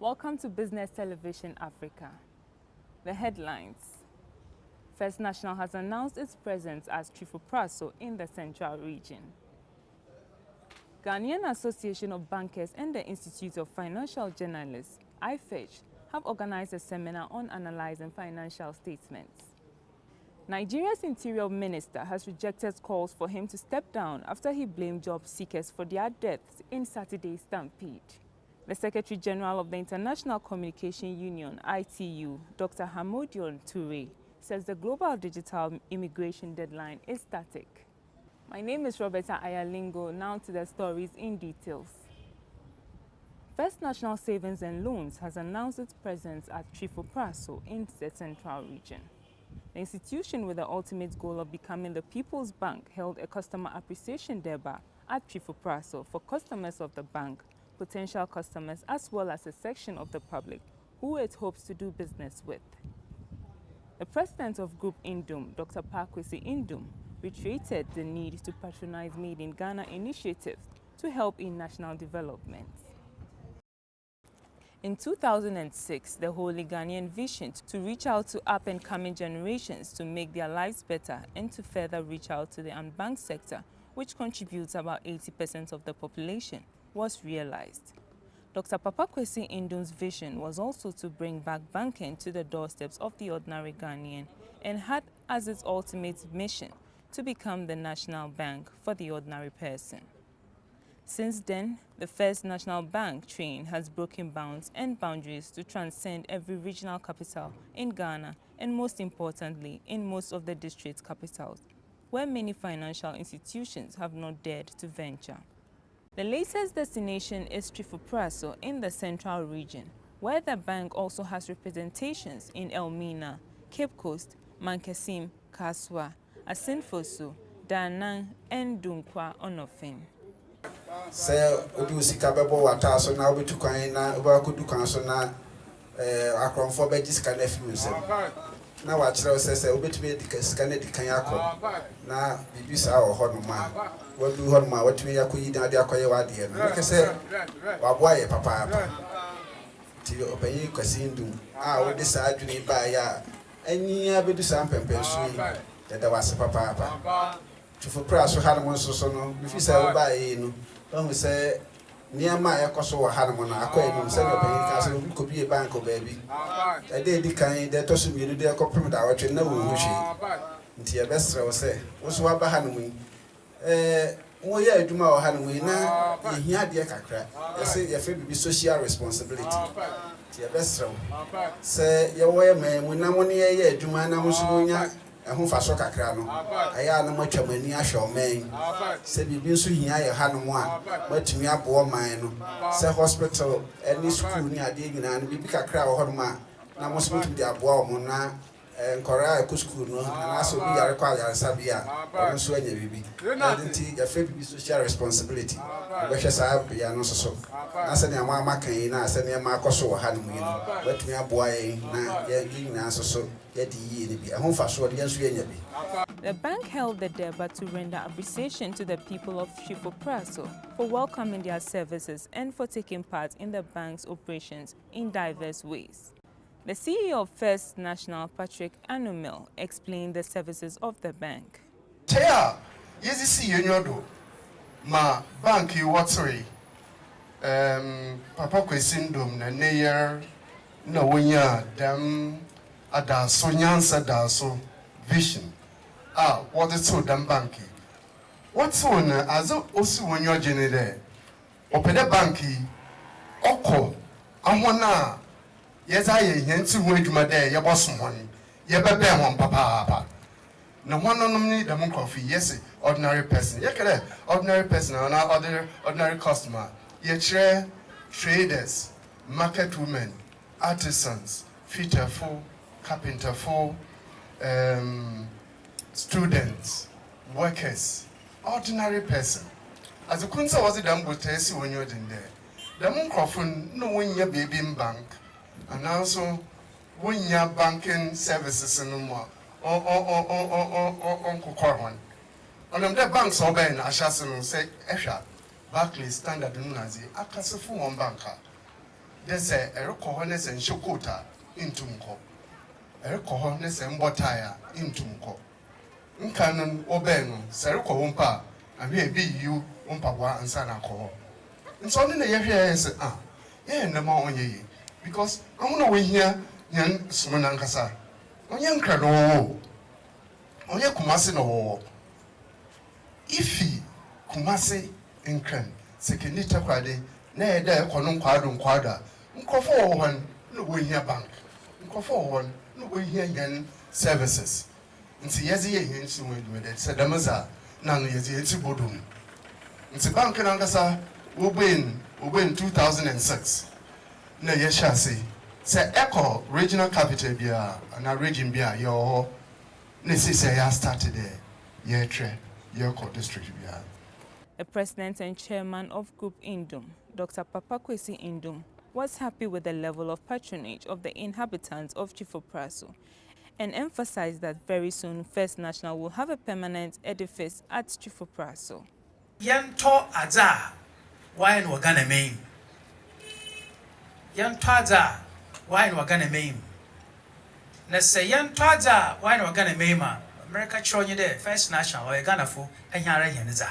Welcome to Business Television Africa. The headlines. First National has announced its presence as Trifopraso in the Central Region. Ghanaian Association of Bankers and the Institute of Financial Journalists, IFEJ, have organized a seminar on analyzing financial statements. Nigeria's Interior Minister has rejected calls for him to step down after he blamed job seekers for their deaths in Saturday's stampede. The Secretary General of the International Communication Union, ITU, Dr. Hamodion Toure, says the global digital immigration deadline is static. My name is Roberta Ayalingo. Now to the stories in details. First National Savings and Loans has announced its presence at Trifopraso in the Central Region. The institution, with the ultimate goal of becoming the People's Bank, held a customer appreciation derby at Trifopraso for customers of the bank, potential customers, as well as a section of the public who it hopes to do business with. The president of Group Indum, Dr. Pakwesi Indum, reiterated the need to patronize Made in Ghana initiatives to help in national development. In 2006, the Holy Ghanaian vision to reach out to up-and-coming generations to make their lives better and to further reach out to the unbanked sector, which contributes about 80% of the population, was realized. Dr. Pakwesi Indum's vision was also to bring back banking to the doorsteps of the ordinary Ghanaian and had as its ultimate mission to become the national bank for the ordinary person. Since then, the First National Bank train has broken bounds and boundaries to transcend every regional capital in Ghana and, most importantly, in most of the district capitals, where many financial institutions have not dared to venture. The latest destination is Trifopraso in the Central Region, where the bank also has representations in Elmina, Cape Coast, Mankasim, Kaswa, Asinfosu, Danang, and Dunkwa Onofin. Say obi usika bebo wata so na obi tukwan na obi akodu kwan so na akronfo be gisika na fiu nsem na wa kire se obi tumi sika na dikan akọ na bibi sa wo ho no ma wadu ho no ma watumi yakoyi dan de akoye wade no ke se waboa ye papa ti obayi kwasi ndum wo de sa adwene ba ya anyia bedu sa mpempen so yi da wase papa Trifopraso ha no so no bifi sa wo ba yi no when we say Niama Yakoso or Hanamona, Aquarium, Senator Castle, could be a bank of baby. I did the kind that also be the compliment our train, no wish. Until best, I will say, was what by Hanwing. Oh, yeah, do my Hanwing now. He had the crack. I say, your favorite be social responsibility. Tia best, say, your way, man, when I'm 1 year, do my Namusunia. And who for soccer crano? I am much of many ashore man. Said you been so here, you had one, but to me up war mine. Say hospital, any school near digging and we pick a crowd of ma. Now must move to the aboa mona and Korea school, and also be a required Sabia, or so any baby. Identity, a fair social responsibility. Which is I be an also. I said, I'm a macaina, I said, I'm a cosso handwin, but me a boy, now, getting answer so. The bank held the derby to render appreciation to the people of Trifopraso for welcoming their services and for taking part in the bank's operations in diverse ways. The CEO of First National, Patrick Anumel, explained the services of the bank. Tia, yes, ma bank you watery. Papa Kwesindum, na near no winya dam. Adaso nyansa daso vision what is so damn banky what's on as also when you're general open the banky oko amona yes I yentu when you made your boss money ye bebe one papa no one on me the coffee yes ordinary person ye ordinary person or other ordinary customer ye traders market women artisans fitter for carpenter for students, workers, ordinary person. As a kunsa was it done with when you're in there. The microphone no when your baby in bank, and also when your banking services no more or Uncle Corwan. And the banks are buying Ashasin say Esha, Barclays, Standard Nazi, Akasafu on banker. There's a recordness and shokota into Mko. A recordness and botaya into Mko. Nkanon Obeno, Serco Umpa, and we be you Umpawa and Sanako. And so then the year is yeah, no more on ye. Because I want to win here, young Sumanangasa. On young Crano, on your Kumasi no. If he Kumasi in Cran, Sekinita Quade, nay, there, Conum Quadum Quada, Nkofo one, no win here bank. Nkofo one, no win here yen services. Nti yezi ye yensu with Sadamaza, none yezi yeti bodum. Nti bank and angasa, win 2006. No, yes, shall say. Say Echo regional capital bia and a region bia your necessary started there. Yeah, tre, your district bia. The president and chairman of Group Indum, Dr. Papa Kwesi Indum, was happy with the level of patronage of the inhabitants of Twifo-Praso and emphasized that very soon First National will have a permanent edifice at Twifo-Praso. Yanto aza wine wagana main. Yanto aza wine wagana main. Na se yanto aza wine wagana main ma America chonye de First National wa Ghana fo anyara yenza.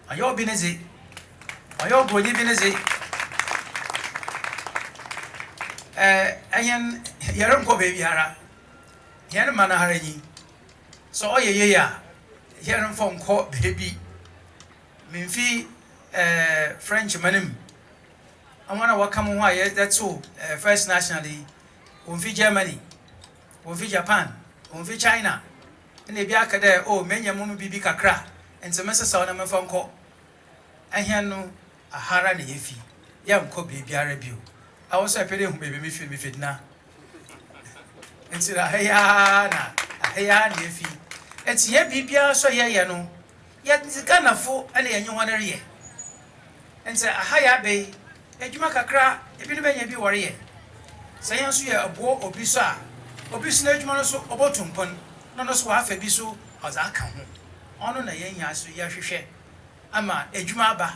Ayo binezi. Ayo goli binezi. Ayen yaram ko baby ara. Yan mana haranyi. So oye ya. Yaram fo ko baby. Minfi French manim. I want to welcome why that's all First Nationally. Unfi Germany, unfi Japan, unfi China. And the biaka there, oh, many mummy bibi kakra, and some message on a phone call. I hear no a harani ifi. Yam ko baby a review. I was a pity who baby me fit na. And said, hey, na, hey, ifi. It's ye bibia so ye no. Yet the Ghana fo and the one area. And say a higher bay, a Jumakakra, if you may be warrior. Say, a boy or bisa, or business manoso or botumpon, none of swaf a bisu as I come. On a yen yasu yashe. Ama a Jumaba.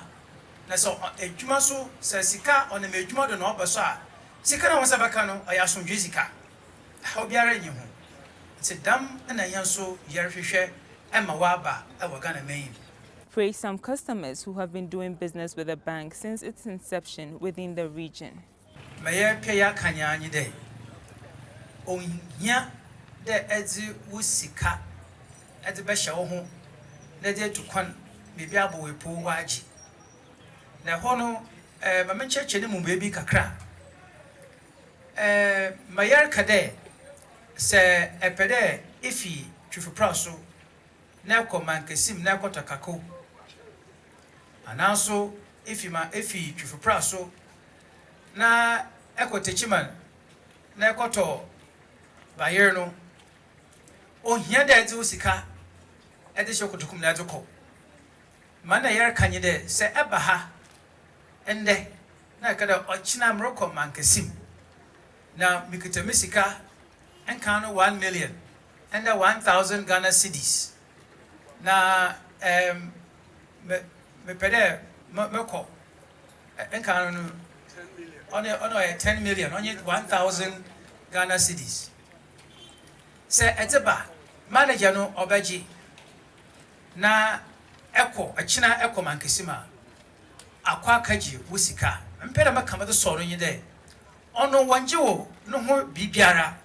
Naso a Jumaso says Sika on a Majumad and Obasa. Sikana was a bacano, a yasun Jessica. How be a you? It's a dam and a yanso yarfishe. Praise some customers who have been doing business with the bank since its inception within the region. Maye peya kanyani de. Onya de ezi wusika. Ezi besha oho. Ne de tukwan bibi abo wepo waji. Na hono mamenche chene mu baby kakra. Mayer kade se epede ifi Twifo-Praso. Nako mankesim nako takako. Ananso efi Twifo-Praso na eko techiman na eko to bayer no ohia da edi osika edi shokotokum na edoko mana yer kanye de se eba ha ende na kada ochina mroko mankesim na mikita misika enka no 1 million and 1,000 Ghana cedis. Na me pede me ko enka no 10 million only 1,000 Ghana cedis. Se eteba manager no obeji na achina eko mankesima akwa kaji wusika mpeda makama do soro nyi de ono wanje wo no ho bibiara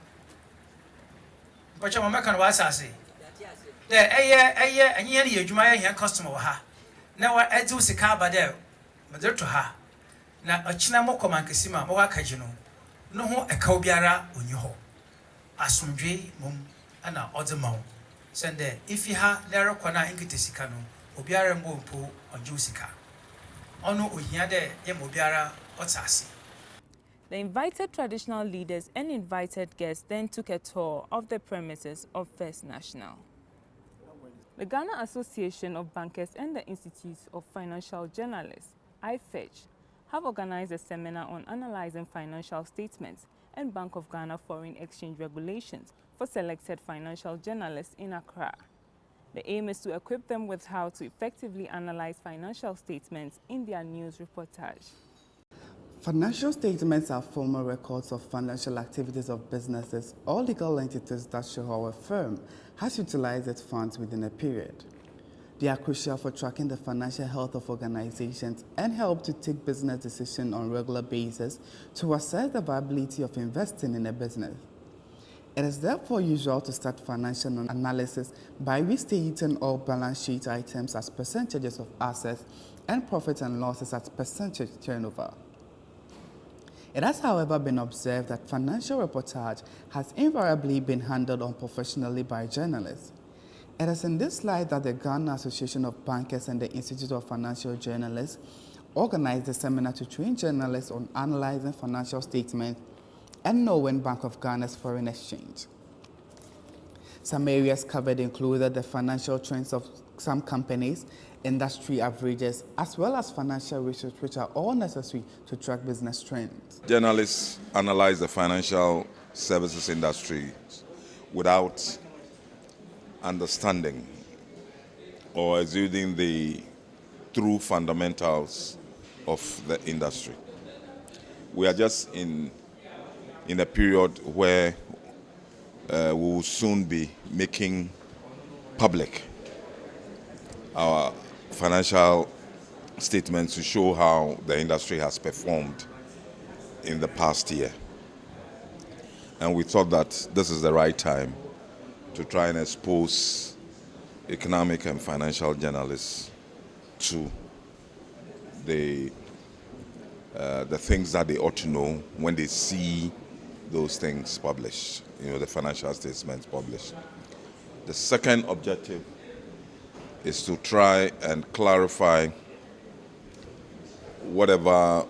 pacha mama kan wasase de eye anyi ne adwuma ya customer wa ha na wa edi sika ba de medeto ha na achina moko mankesima mo wakaji no ho eka biara onyi ho asumdwe mum ana odemawo sende ifi ha na rekona inkite sika no obiara mbompo onju sika ono ohia de ye mo biara otase. The invited traditional leaders and invited guests then took a tour of the premises of First National. The Ghana Association of Bankers and the Institute of Financial Journalists, IFEJ, have organized a seminar on analyzing financial statements and Bank of Ghana foreign exchange regulations for selected financial journalists in Accra. The aim is to equip them with how to effectively analyze financial statements in their news reportage. Financial statements are formal records of financial activities of businesses or legal entities that show how a firm has utilized its funds within a period. They are crucial for tracking the financial health of organizations and help to take business decisions on a regular basis to assess the viability of investing in a business. It is therefore usual to start financial analysis by restating all balance sheet items as percentages of assets and profits and losses as percentage turnover. It has, however, been observed that financial reportage has invariably been handled unprofessionally by journalists. It is in this light that the Ghana Association of Bankers and the Institute of Financial Journalists organized a seminar to train journalists on analyzing financial statements and knowing Bank of Ghana's foreign exchange. Some areas covered included the financial trends of some companies, industry averages, as well as financial research, which are all necessary to track business trends. Journalists analyze the financial services industry without understanding or exuding the true fundamentals of the industry. We are just in a period where we will soon be making public our financial statements to show how the industry has performed in the past year. And we thought that this is the right time to try and expose economic and financial journalists to the things that they ought to know when they see those things published, the financial statements published. The second objective is to try and clarify whatever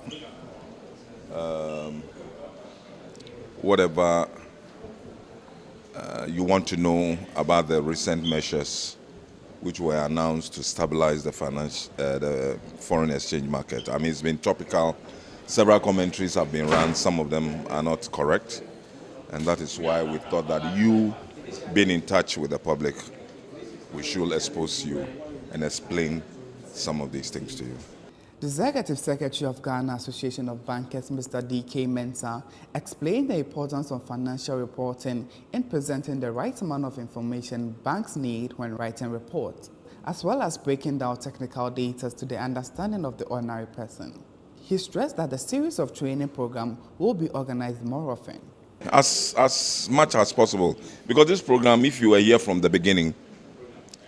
you want to know about the recent measures which were announced to stabilize the foreign exchange market. I mean, it's been topical. Several commentaries have been run. Some of them are not correct. And that is why we thought that you, being in touch with the public, we should expose you and explain some of these things to you. The Executive Secretary of Ghana Association of Bankers, Mr. D.K. Mensah, explained the importance of financial reporting in presenting the right amount of information banks need when writing reports, as well as breaking down technical data to the understanding of the ordinary person. He stressed that the series of training program will be organized more often. As much as possible, because this program, if you were here from the beginning,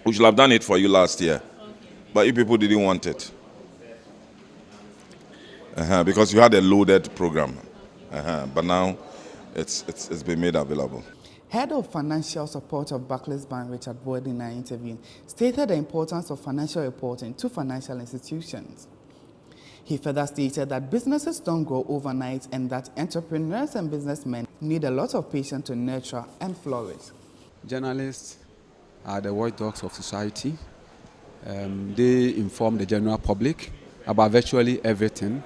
we should have done it for you last year, but you people didn't want it. Because you had a loaded program, but now it's been made available. Head of Financial Support of Barclays Bank, Richard Boyd, in an interview, stated the importance of financial reporting to financial institutions. He further stated that businesses don't grow overnight and that entrepreneurs and businessmen need a lot of patience to nurture and flourish. Journalists are the watchdogs of society. They inform the general public about virtually everything.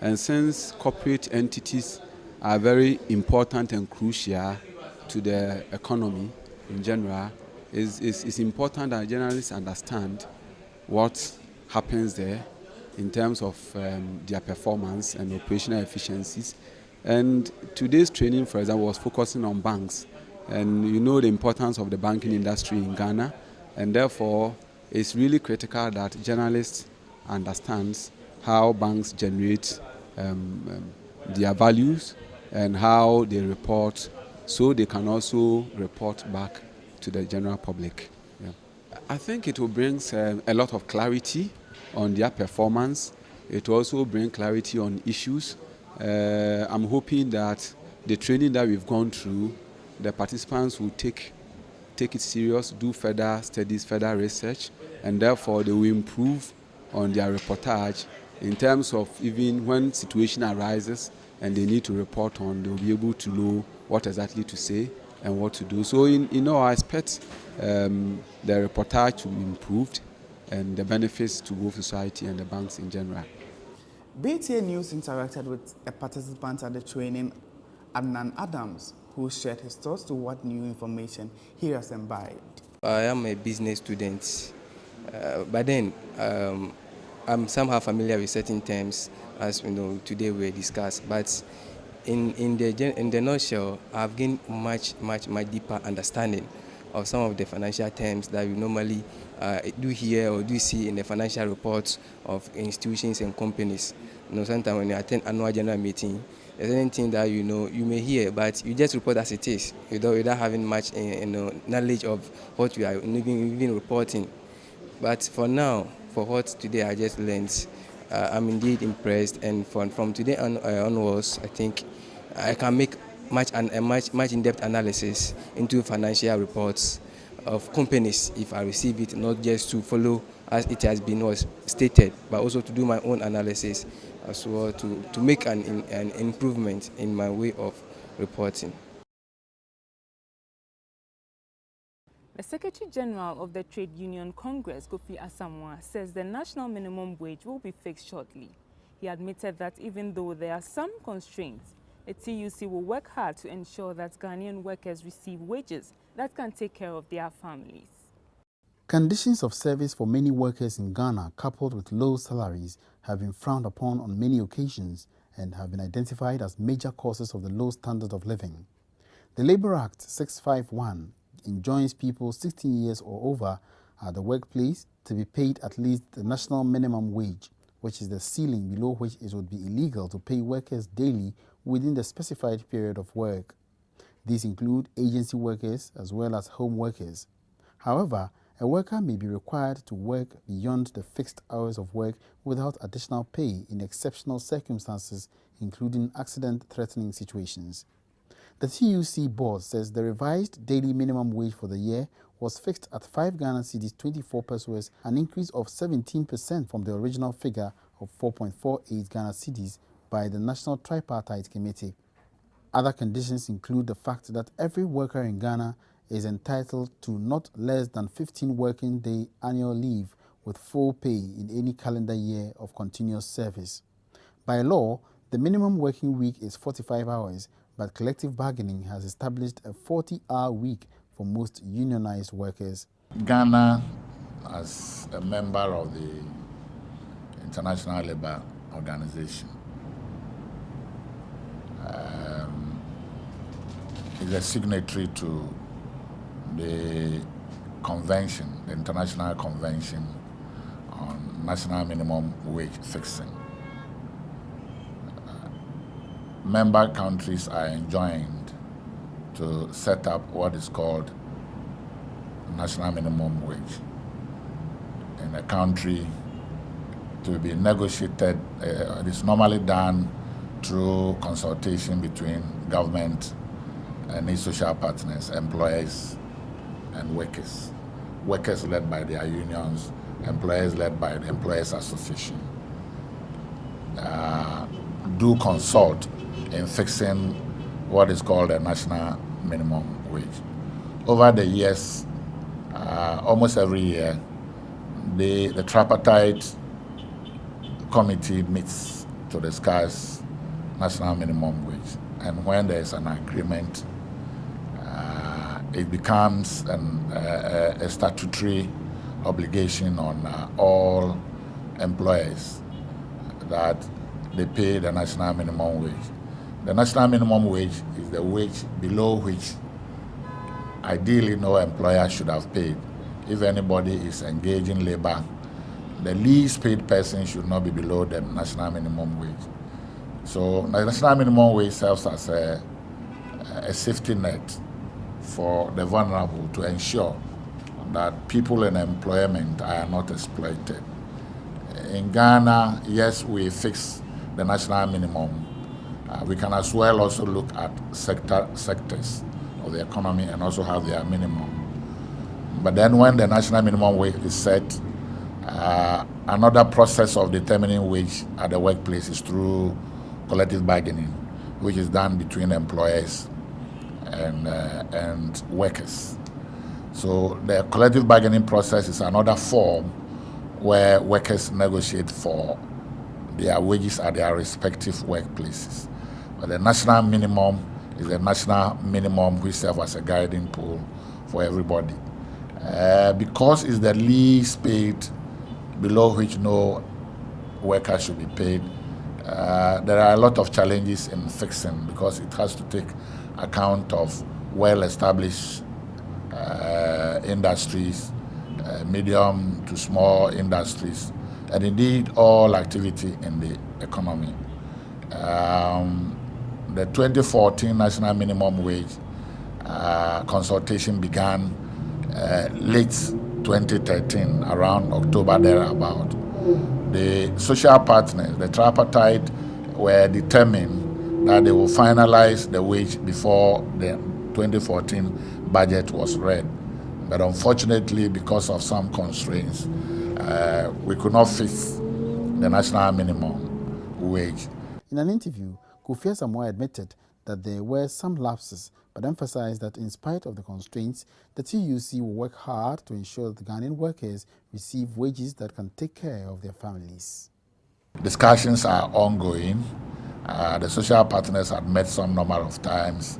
And since corporate entities are very important and crucial to the economy in general, it's important that journalists understand what happens there in terms of their performance and operational efficiencies. And today's training, for example, was focusing on banks. And you know the importance of the banking industry in Ghana. And therefore, it's really critical that journalists understand how banks generate their values and how they report, so they can also report back to the general public. Yeah. I think it will bring a lot of clarity on their performance. It will also bring clarity on issues. I'm hoping that the training that we've gone through, the participants will take it serious, do further studies, further research, and therefore they will improve on their reportage in terms of even when situation arises and they need to report on, they'll be able to know what exactly to say and what to do. So I expect the reportage to be improved and the benefits to both society and the banks in general. BTA News interacted with a participant at the training, Adnan Adams, who shared his thoughts to what new information he has imbibed. I am a business student, but then I'm somehow familiar with certain terms, as you know, today we discussed. But in the nutshell, I've gained much deeper understanding of some of the financial terms that we normally do hear or do see in the financial reports of institutions and companies. You know, sometimes when you attend annual general meeting, there's anything that you may hear, but you just report as it is, without having much knowledge of what you are even reporting. But for now, for what today I just learned, I'm indeed impressed, and from today onwards, I think I can make much in-depth analysis into financial reports of companies if I receive it, not just to follow as it has been stated, but also to do my own analysis as well to make an improvement in my way of reporting. The Secretary General of the Trade Union Congress, Kofi Asamoah, says the national minimum wage will be fixed shortly. He admitted that even though there are some constraints, the TUC will work hard to ensure that Ghanaian workers receive wages that can take care of their families. Conditions of service for many workers in Ghana, coupled with low salaries, have been frowned upon on many occasions and have been identified as major causes of the low standard of living. The Labour Act 651 enjoins people 16 years or over at the workplace to be paid at least the national minimum wage, which is the ceiling below which it would be illegal to pay workers daily within the specified period of work. These include agency workers as well as home workers. However, a worker may be required to work beyond the fixed hours of work without additional pay in exceptional circumstances, including accident-threatening situations. The TUC board says the revised daily minimum wage for the year was fixed at 5 Ghana cedis 24 pesos, an increase of 17% from the original figure of 4.48 Ghana cedis by the National Tripartite Committee. Other conditions include the fact that every worker in Ghana is entitled to not less than 15 working day annual leave with full pay in any calendar year of continuous service. By law, the minimum working week is 45 hours, but collective bargaining has established a 40-hour week for most unionized workers. Ghana, as a member of the International Labour Organization, is a signatory to the convention, the International Convention on National Minimum Wage Fixing. Member countries are enjoined to set up what is called national minimum wage in a country to be negotiated. It is normally done through consultation between government and its social partners, employers and workers. Workers led by their unions, employers led by the Employers Association. Do consult in fixing what is called a national minimum wage. Over the years, almost every year, the tripartite committee meets to discuss national minimum wage. And when there is an agreement, it becomes a statutory obligation on all employers that they pay the national minimum wage. The national minimum wage is the wage below which ideally no employer should have paid. If anybody is engaging labor, the least paid person should not be below the national minimum wage. So the national minimum wage serves as a safety net for the vulnerable to ensure that people in employment are not exploited. In Ghana, yes, we fix the national minimum. We can as well also look at sectors of the economy and also have their minimum. But then when the national minimum wage is set, another process of determining wage at the workplace is through collective bargaining, which is done between employers and workers. So the collective bargaining process is another form where workers negotiate for their wages at their respective workplaces. But the national minimum is the national minimum which serves as a guiding pole for everybody. Because it's the least paid below which no workers should be paid. There are a lot of challenges in fixing because it has to take account of well-established industries, medium to small industries, and indeed all activity in the economy. The 2014 National Minimum Wage consultation began late 2013, around October thereabout. The social partners, the tripartite, were determined that they will finalize the wage before the 2014 budget was read. But unfortunately, because of some constraints, we could not fix the national minimum wage. In an interview, Kofi Asamoah admitted that there were some lapses, but emphasized that in spite of the constraints, the TUC will work hard to ensure that the Ghanaian workers receive wages that can take care of their families. Discussions are ongoing. The social partners have met some number of times.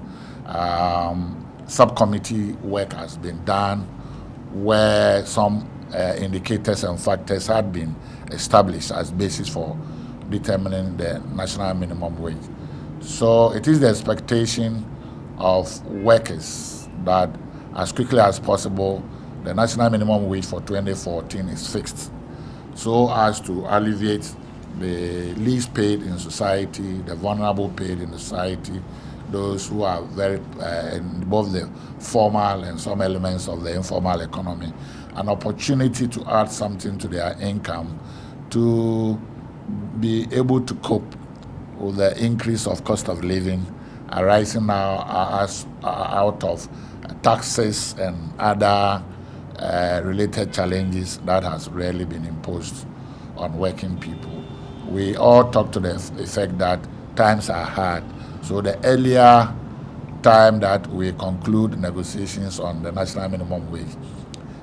Subcommittee work has been done where some indicators and factors had been established as basis for determining the national minimum wage. So it is the expectation of workers that as quickly as possible the national minimum wage for 2014 is fixed so as to alleviate the least paid in society, the vulnerable paid in society, those who are very in both the formal and some elements of the informal economy, an opportunity to add something to their income to be able to cope with the increase of cost of living arising now out of taxes and other related challenges that has really been imposed on working people. We all talk to the effect that times are hard, so the earlier time that we conclude negotiations on the national minimum wage,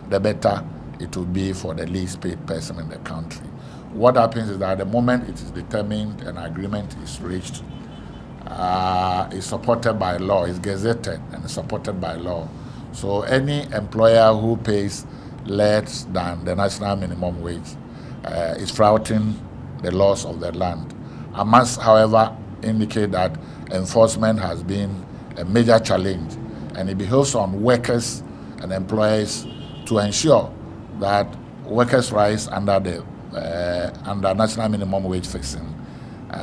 the better it will be for the least paid person in the country. What happens is that the moment it is determined, an agreement is reached, is supported by law, is gazetted and supported by law. So any employer who pays less than the national minimum wage is flouting the laws of the land. I must, however, indicate that enforcement has been a major challenge, and it behoves on workers and employers to ensure that workers' rights under the under national minimum wage fixing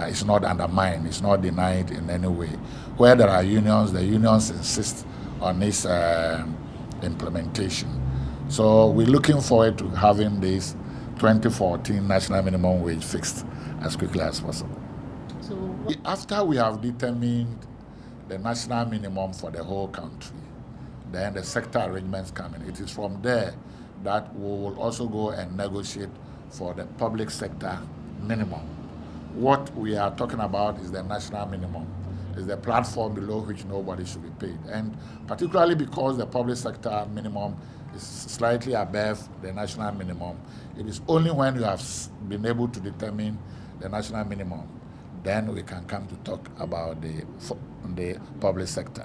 is not undermined, is not denied in any way. Where there are unions, the unions insist on its implementation. So we're looking forward to having this 2014 national minimum wage fixed as quickly as possible. So after we have determined the national minimum for the whole country, then the sector arrangements come in. It is from there that we will also go and negotiate for the public sector minimum. What we are talking about is the national minimum, is the platform below which nobody should be paid. And particularly because the public sector minimum is slightly above the national minimum, it is only when you have been able to determine the national minimum, then we can come to talk about the public sector.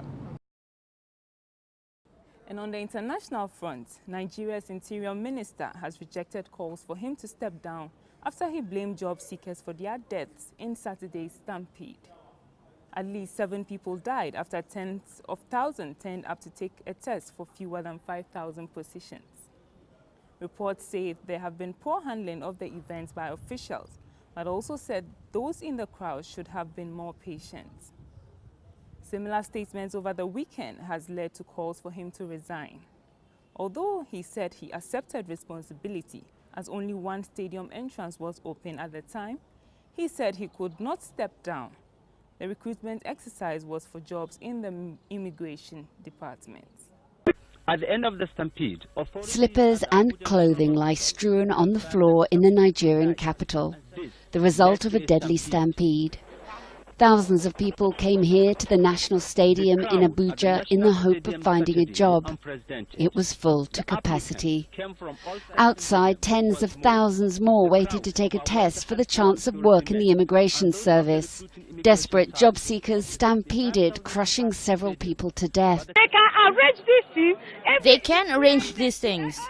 And on the international front, Nigeria's Interior Minister has rejected calls for him to step down after he blamed job seekers for their deaths in Saturday's stampede. At least 7 people died after tens of thousands turned up to take a test for fewer than 5,000 positions. Reports say there have been poor handling of the events by officials, but also said those in the crowd should have been more patient. Similar statements over the weekend has led to calls for him to resign. Although he said he accepted responsibility as only one stadium entrance was open at the time, he said he could not step down. The recruitment exercise was for jobs in the immigration department. At the end of the stampede, slippers and clothing lie strewn on the floor in the Nigerian capital, the result of a deadly stampede. Thousands of people came here to the National Stadium in Abuja in the hope of finding a job. It was full to capacity. Outside, tens of thousands more waited to take a test for the chance of work in the immigration service. Desperate job seekers stampeded, crushing several people to death. They can arrange these things. They can arrange these things.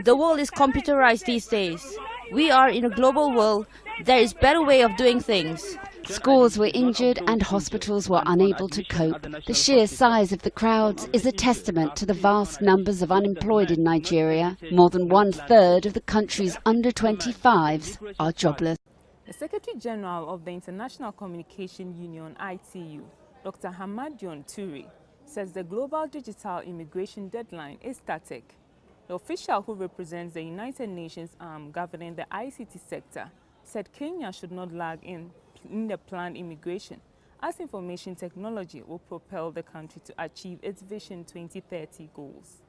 The world is computerized these days. We are in a global world There is better way of doing things. Scores were injured and hospitals were unable to cope. The sheer size of the crowds is a testament to the vast numbers of unemployed in Nigeria. More than 1/3 of the country's under-25s are jobless. The Secretary General of the International Communication Union, ITU, Dr. Hamadion Toure, says the global digital immigration deadline is static. The official who represents the United Nations arm governing the ICT sector said Kenya should not lag in the planned immigration, as information technology will propel the country to achieve its Vision 2030 goals.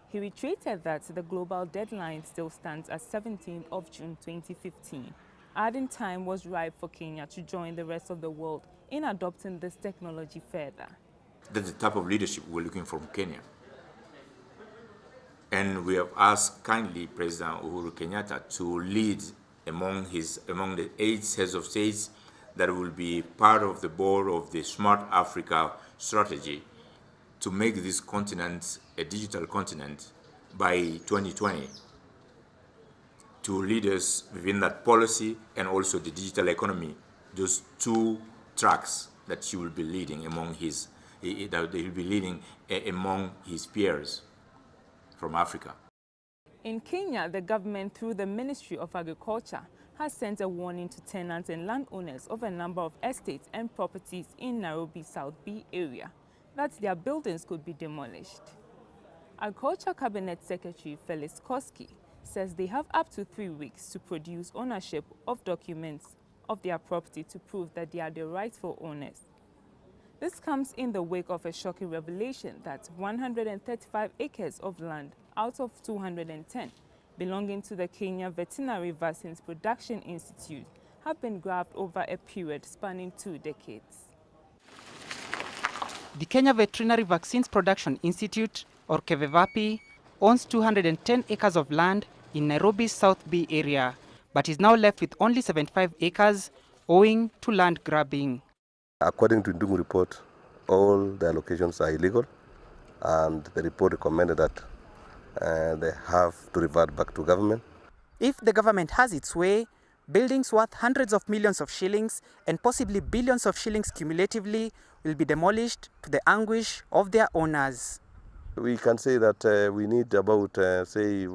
He reiterated that the global deadline still stands as 17th of June 2015, adding time was ripe for Kenya to join the rest of the world in adopting this technology further. That's the type of leadership we're looking from Kenya. And we have asked kindly President Uhuru Kenyatta to lead among the 8 heads of states that will be part of the board of the Smart Africa strategy to make this continent a digital continent by 2020, to lead us within that policy and also the digital economy, those 2 tracks that he will be leading among his peers from Africa. In Kenya, the government, through the Ministry of Agriculture, has sent a warning to tenants and landowners of a number of estates and properties in Nairobi South B area that their buildings could be demolished. Agriculture Cabinet Secretary Felix Koski says they have up to 3 weeks to produce ownership of documents of their property to prove that they are the rightful owners. This comes in the wake of a shocking revelation that 135 acres of land out of 210 belonging to the Kenya Veterinary Vaccines Production Institute have been grabbed over a period spanning 2 decades. The Kenya Veterinary Vaccines Production Institute, or KVVAPI, owns 210 acres of land in Nairobi's South B area, but is now left with only 75 acres owing to land grabbing. According to Ndungu report, all the allocations are illegal, and the report recommended that they have to revert back to government. If the government has its way, buildings worth hundreds of millions of shillings and possibly billions of shillings cumulatively will be demolished to the anguish of their owners. We can say that we need about, 3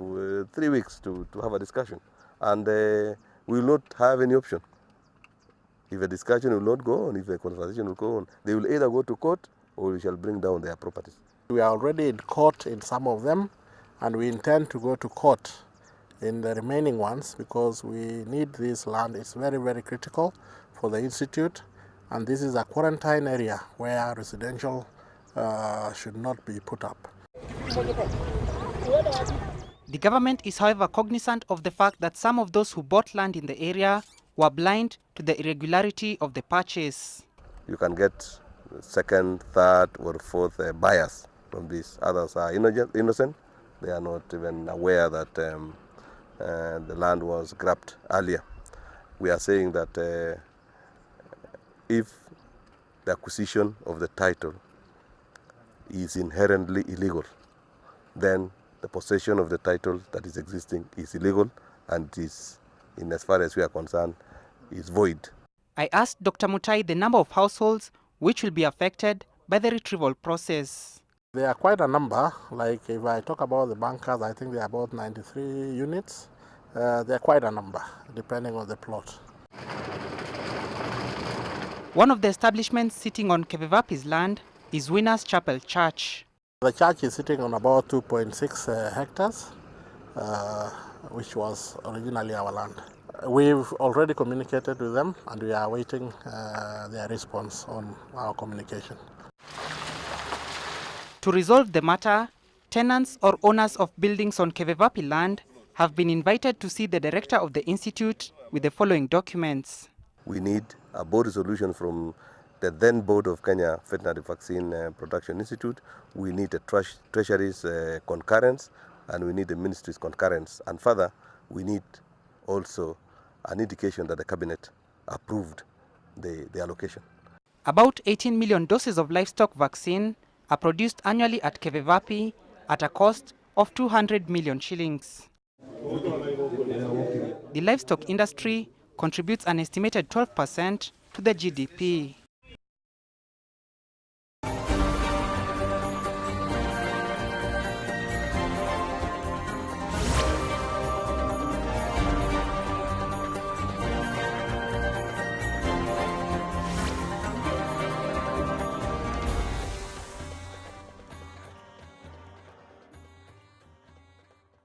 weeks to have a discussion, and we will not have any option. If a discussion will not go on, if a conversation will go on, they will either go to court or we shall bring down their properties. We are already in court in some of them, and we intend to go to court in the remaining ones because we need this land. It's very, very critical for the institute, and this is a quarantine area where residential should not be put up. The government is, however, cognizant of the fact that some of those who bought land in the area were blind to the irregularity of the purchase. You can get second, third, or fourth buyers from this. Others are innocent. They are not even aware that the land was grabbed earlier. We are saying that if the acquisition of the title is inherently illegal, then the possession of the title that is existing is illegal, and is, in as far as we are concerned, is void. I asked Dr. Mutai the number of households which will be affected by the retrieval process. There are quite a number. Like if I talk about the bankers, I think there are about 93 units. There are quite a number, depending on the plot. One of the establishments sitting on KVVAPI's land is Winners Chapel Church. The church is sitting on about 2.6 hectares, which was originally our land. We've already communicated with them, and we are awaiting their response on our communication. To resolve the matter, tenants or owners of buildings on KVVAPI land have been invited to see the director of the institute with the following documents. We need a board resolution from the then board of Kenya Veterinary Vaccine Production Institute. We need a treasury's concurrence, and we need the ministry's concurrence. And further, we need also an indication that the cabinet approved the allocation. About 18 million doses of livestock vaccine are produced annually at KVVAPI at a cost of 200 million shillings. The livestock industry contributes an estimated 12% to the GDP.